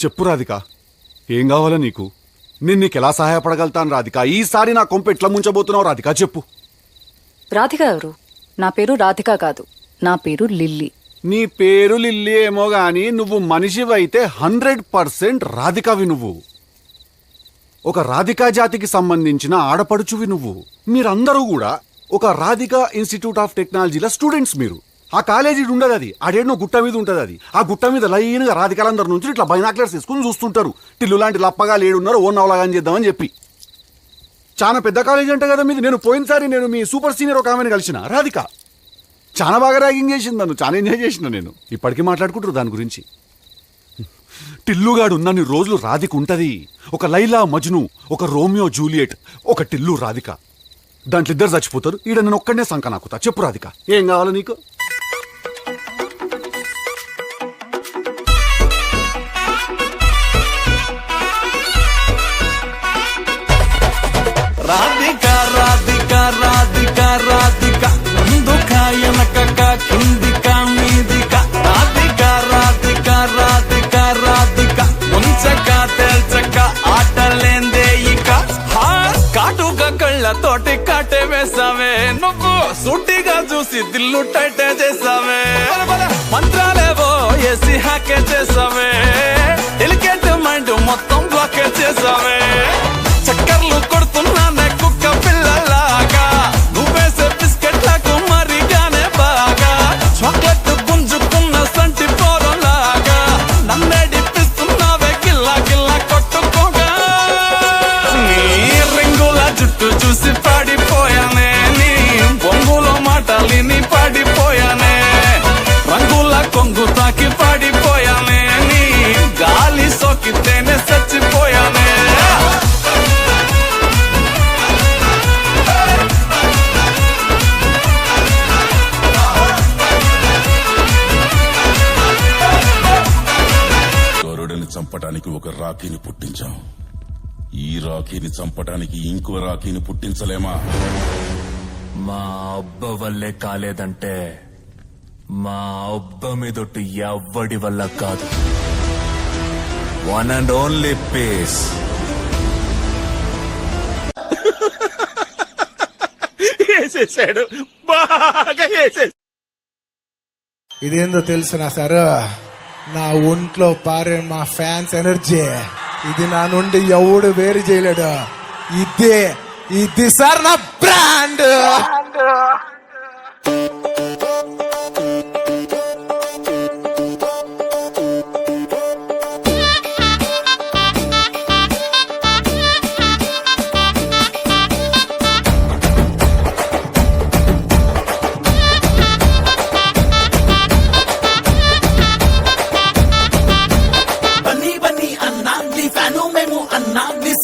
చెప్పు రాధిక, ఏం కావాలో నీకు? నేను నీకెలా సహాయపడగలుగుతాను రాధిక? ఈసారి నా కొంప ఎట్లా ముంచబోతున్నావు రాధిక, చెప్పు. రాధిక ఎవరు? నా పేరు రాధిక కాదు, నా పేరు లిల్లీ. నీ పేరు లిల్లీ ఏమో గాని నువ్వు మనిషివైతే 100% రాధికవి. నువ్వు ఒక రాధికా జాతికి సంబంధించిన ఆడపడుచువి. నువ్వు మీరందరూ కూడా ఒక రాధికా ఇన్స్టిట్యూట్ ఆఫ్ టెక్నాలజీల స్టూడెంట్స్. మీరు ఆ కాలేజీ ఉండదు, అది ఆడేడో గుట్ట మీద ఉంటుంది. అది ఆ గుట్ట మీద లైన్గా రాధికాలందరి నుంచి ఇట్లా బైనాక్లర్స్ తీసుకుని చూస్తుంటారు. టిల్లు లాంటి లప్పగా లేడున్నారు, ఓ నవలాగా చేద్దామని చెప్పి. చాలా పెద్ద కాలేజీ అంటే కదా మీది. నేను పోయినసారి నేను మీ సూపర్ సీనియర్ ఒక ఆమెను కలిసిన రాధిక. చాలా బాగా ర్యాగింగ్ చేసింది నన్ను, చాలా ఎంజాయ్ చేసిన నేను. ఇప్పటికీ మాట్లాడుకుంటారు దాని గురించి. టిల్లుగాడు ఉన్నన్ని రోజులు రాధిక ఉంటది. ఒక లైలా మజ్ను, ఒక రోమియో జూలియట్, ఒక టిల్లు రాధిక. దాంట్లో ఇద్దరు చచ్చిపోతారు. ఈడ నేను ఒక్కడనే సంక నాకుతా. చెప్పు రాధిక, ఏం కావాలి నీకు? రాధిక రాధిక రాధిక రాధిక ముందుకాయనక కిందిక మీదిక రాధిక రాధిక రాధిక రాధిక ముంచక తేల్చక ఆటలేందే ఇక. కాటుక కళ్ళతోటి కాటే వేసావే నువ్వు, సూటిగా చూసి దిల్లు టైటే చేసావే. మంత్రాలేవో ఏసి హ్యాకే చేసావే, డెలికేట్ మైండ్ మొత్తం బ్లాకే చేసావే. చక్కర్లు కొడుతున్నానే కుక్క పిల్లలాగా, నువ్వేసే బిస్కెట్లకు మరిగానే బాగా. చాక్లెట్ గుంజుకున్న సంటి పోరలాగా, నన్నేడిపిస్తున్నావే గిల్లా గిల్లా కొట్టుకోగా. నీ రింగుల జుట్టు చూసి పాడిపోయానే, నీ బొంగులో మాటలిని పాడిపోయానే. రంగుల కొంగు తాకి పాడిపోయానే, నీ గాలి సోకితేనే చచ్చిపోయానే. చంపడానికి ఒక రాఖీని పుట్టించాం. ఈ రాఖీని చంపడానికి ఇంకో రాఖీని పుట్టించలేమా? మా అబ్బ వల్లే కాలేదంటే మా అబ్బ మీదొట్టు ఎవ్వడి వల్ల కాదు. One and only piece. వేసేసాడు, బాగా వేసేసాడు. ఇదేందో తెలిసిన సార్, నా ఒంట్లో పారే మా ఫ్యాన్స్ ఎనర్జీ. ఇది నా నుండి ఎవడు వేరు చేయలేడు. ఇది సార్ నా బ్రాండ్.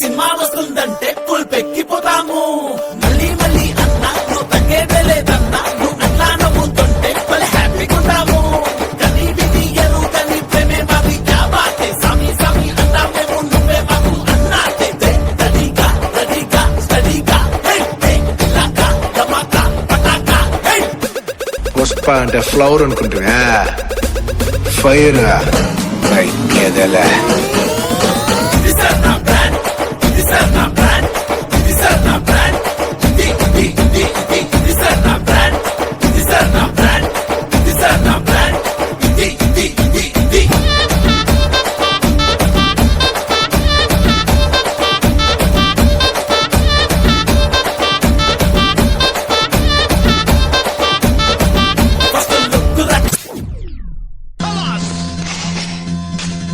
సినిమా వస్తుందంటే పుల్ పెక్కిపోతాము. మళ్ళీ మళ్ళీ అన్నా నువ్వు తగ్గేదే లేదన్నా, నువ్వు అట్లా నవ్వుతుంటే పలు హ్యాపీగా ఉంటాము. కనీ విధి ఎరుగని ప్రేమే మాది బాతే, సామి సామి అన్నా మేము నువ్వే మాకు అన్నాటే. రెడీగా రెడీగా స్టడీగా ఇలాగా ధమాకా పటాకా. పుష్ప అంటే ఫ్లవర్ అనుకుంటున్నా, ఫైర్ ఎదలే.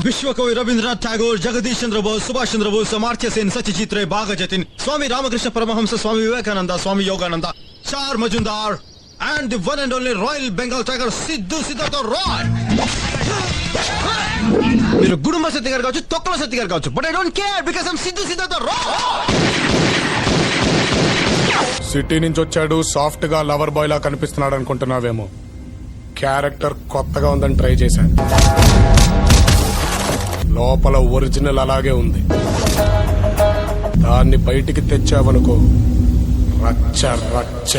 विश्वकवि रवींद्रनाथ टैगोर, जगदीश चंद्र बोस, सुभाष चंद्र बोस, अमर्त्य सेन, सत्यजीत रे, बाघ जतिन, स्वामी रामकृष्ण परमहंस, स्वामी विवेकानंद, स्वामी योगानंद, चार Majumdar and the one and only Royal Bengal Tiger Siddhu Siddhartha Roy. మీరు గుడుంబ సత్తి గారు కావచ్చు, తొక్కల సత్తి గారు కావచ్చు, but I don't care because I am Siddhu Siddhartha Roy. City నుంచి వచ్చాడు, సాఫ్ట్ గా లవర్ బాయ్ లా కనిపిస్తున్నాడు అనుకుంటున్నావేమో. క్యారెక్టర్ కొత్తగా ఉందని ట్రై చేశాను. లోపల ఒరిజినల్ అలాగే ఉంది. దాన్ని బయటికి తెచ్చావనుకో రచ్చ రచ్చ.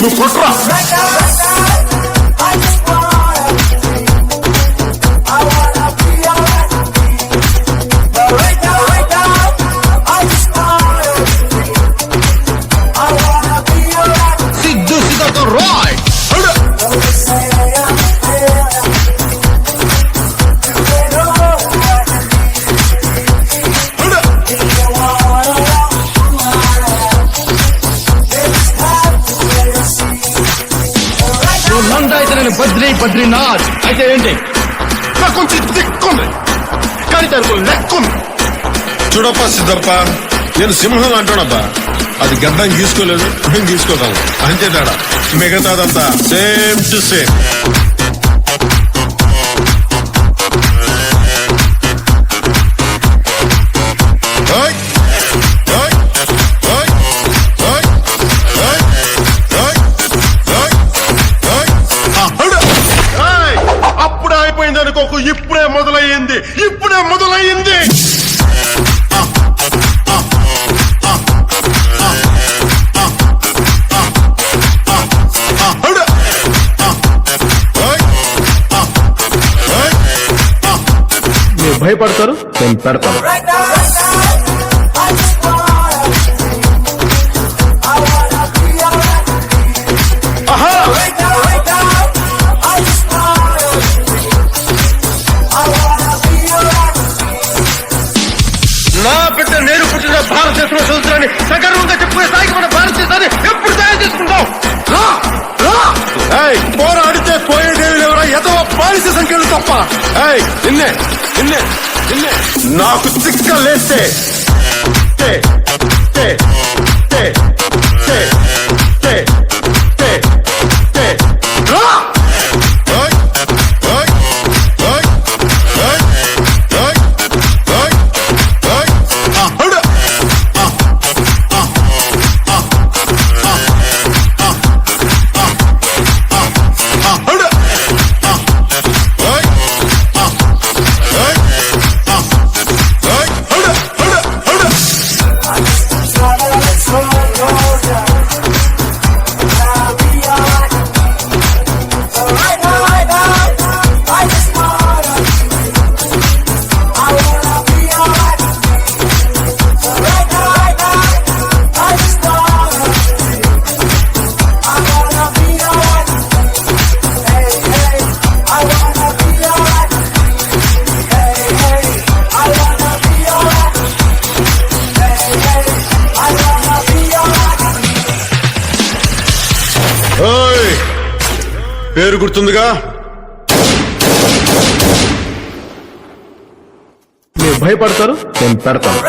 నువ్వు కొట్రా. సిద్ధు సిద్ధతో రాయ్ నంద అయితే నేను బద్రీనాథ్ అయితే ఏంటి నాకు కొంచెం దిక్కుంది కానీ దానికి లెక్కుంది. చూడప్ప సిద్ధప్ప, నేను సింహం అంటానబ్బా. అది గడ్డం గీసుకోలేదు, మేము గీసుకోగలం అంతే తేడా. మిగతాదంతా సేమ్ టు సేమ్. అప్పుడే అయిపోయింది అనుకోకు, ఇప్పుడే మొదలయ్యింది. మీరు భయపడతారు నేను పెడతాను. నా బిడ్డ నేను పుట్టిన భారతదేశంలో చదువుతానని సగర్వంగా చెప్పుకునే స్థాయికి మన భారతదేశాన్ని ఎప్పుడు తయారు చేసుకుంటాం? పోరాడితే పోయేదేవి ఎవరా ఎదవ బానిస సంఖ్యలు తప్ప. నిన్నే నిన్నే నిన్నే నాకు చిక్క లేస్తే పేరు గుర్తుందిగా. మీరు భయపడతారు నేను పెడతాను.